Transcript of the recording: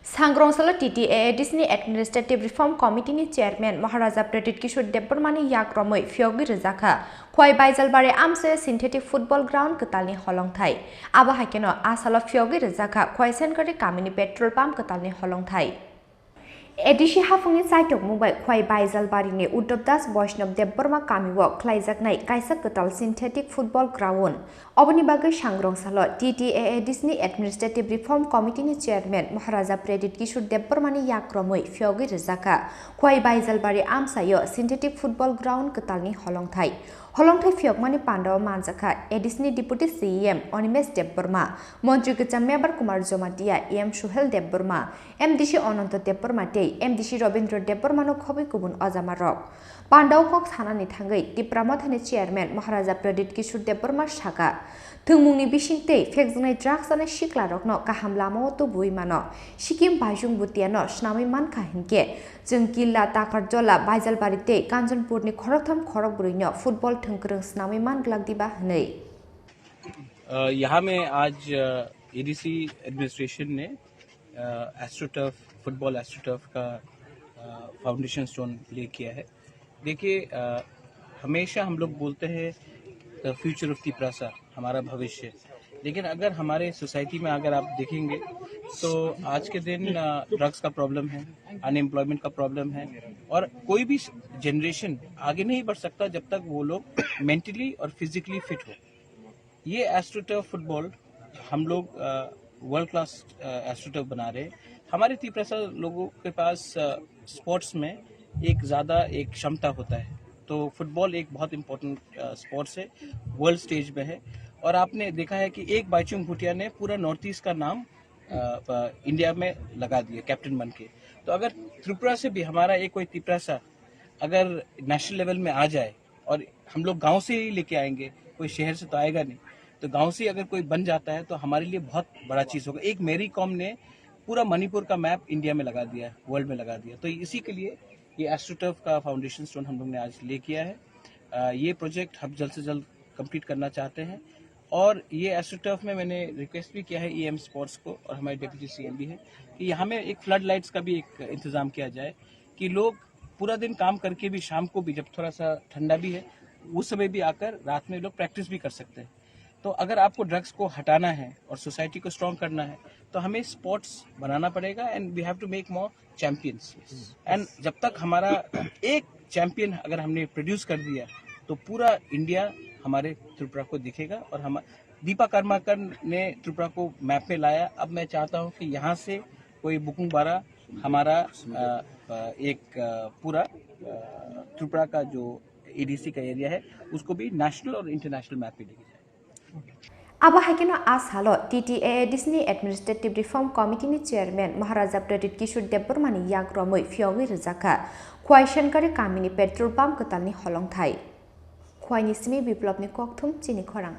सांग्रंसल TTAADSनि administrative reform कमिटिनि chairman Maharaja Pradeep किशोर देबबर्मानि याग्रमै फियोगि रजाखा खय बायजलबारि आमसे synthetic football ground कतालनि हलंथाय आबाहाकेनो आसाल फियोगि रजाखा खय सेनकारि कामिनि petrol pump कतालनि हलंथाय ADC हाफुंनि साइटक मुबाय खय बायजलबारिनि उद्धबदास वैष्णव देबबर्मा कामिव ख्लाइजाकनाय कायसा कताल सिंथेटिक फुटबल ग्राउंड अबनि बागै सांग्रंसल TTAADSनि administrative reform कमिटिनि chairman Maharaja Pradeep किशोर देबबर्मानि याग्रमै फियोगि रजाखा खय बायजलबारि आमसायो सिंथेटिक फुटबल ग्राउंड कतालनि हलंथाय फियोगमानि पांडव मानजाखा एडिसनि डिप्यूटी CEM अनिमेश देबबर्मा मंत्री गचा Mebar Kumar Jamatia EM Suhel Debbarma MDC Ananta Debbarma MDC Rabindra देबबर्मानो खबै गुबुन अजामारक पांडव कक सानानि थांगै तिप्रामथानि चेयरमैन महाराजा प्रदीप किशोर देबबर्मा सागा थोंमुंनि बिसिंतै फेकजनाय ड्राग्स जानाय सिख्लारकनो गाहाम लामाव तो बुइमानो सिक्किम बायजुं बुतियानो स्नामै मानखा हिनके जों किल्ला ताकारजला बायजलबारिते कांचनपुरनि खरकथाम खरकब्रैनो फुटबल थंकरं स्नामै मान ग्लागदिबा हनै यहाँ में आज एडीसी एडमिनिस्ट्रेशन ने एस्ट्रोटर्फ फुटबॉल एस्ट्रोटर्फ का फाउंडेशन स्टोन प्ले किया है। देखिए, हमेशा हम लोग बोलते हैं फ्यूचर ऑफ तिपरासा, हमारा भविष्य, लेकिन अगर हमारे सोसाइटी में अगर आप देखेंगे तो आज के दिन ड्रग्स का प्रॉब्लम है, अनएम्प्लॉयमेंट का प्रॉब्लम है और कोई भी जनरेशन आगे नहीं बढ़ सकता जब तक वो लोग मेंटली और फिजिकली फिट हो। ये एस्ट्रोटर्फ फुटबॉल हम लोग वर्ल्ड क्लास एस्ट्रोटर्फ बना रहे हैं। हमारे तिपरासा लोगों के पास स्पोर्ट्स में एक क्षमता होता है, तो फुटबॉल एक बहुत इम्पोर्टेंट स्पोर्ट्स है, वर्ल्ड स्टेज में है। और आपने देखा है कि एक बाइचुंग भूटिया ने पूरा नॉर्थ ईस्ट का नाम इंडिया में लगा दिया कैप्टन बन के। तो अगर त्रिपुरा से भी हमारा एक कोई तिपरासा अगर नेशनल लेवल में आ जाए और हम लोग गांव से ही लेके आएंगे, कोई शहर से तो आएगा नहीं, तो गांव से अगर कोई बन जाता है तो हमारे लिए बहुत बड़ा चीज़ होगा। एक मेरी कॉम ने पूरा मणिपुर का मैप इंडिया में लगा दिया, वर्ल्ड में लगा दिया। तो इसी के लिए ये एस्ट्रोटर्फ का फाउंडेशन स्टोन हम लोग ने आज ले किया है। ये प्रोजेक्ट हम जल्द से जल्द कंप्लीट करना चाहते हैं और ये एस्ट्रोटर्फ में मैंने रिक्वेस्ट भी किया है EM स्पोर्ट्स को और हमारे डिप्टी CM भी है कि यहाँ में एक फ्लड लाइट्स का भी एक इंतजाम किया जाए कि लोग पूरा दिन काम करके भी शाम को भी जब थोड़ा सा ठंडा भी है उस समय भी आकर रात में लोग प्रैक्टिस भी कर सकते हैं। तो अगर आपको ड्रग्स को हटाना है और सोसाइटी को स्ट्रॉन्ग करना है तो हमें स्पोर्ट्स बनाना पड़ेगा and we have to make more champions. And जब तक हमारा एक चैंपियन अगर हमने प्रोड्यूस कर दिया तो पूरा इंडिया हमारे त्रिपुरा को दिखेगा। और हम दीपा कर्माकर ने त्रिपुरा को मैप में लाया। अब मैं चाहता हूँ कि यहाँ से कोई बुकुंग बारा हमारा एक पूरा त्रिपुरा का जो ADC का एरिया है उसको भी नेशनल और इंटरनेशनल मैप पे लेके जाए। आबाहाकेनो आसालो TTAADSनि administrative reform कमिटिनि chairman Maharaja Pradeep किशोर देबबर्मानि याग्रमै फियोगि रजाखा खय सेनकारि कामिनि पेट्रोल पंप कतालनि हलंथाय खयनि सिमी बिप्लबनि ककथुम चिनि खरां।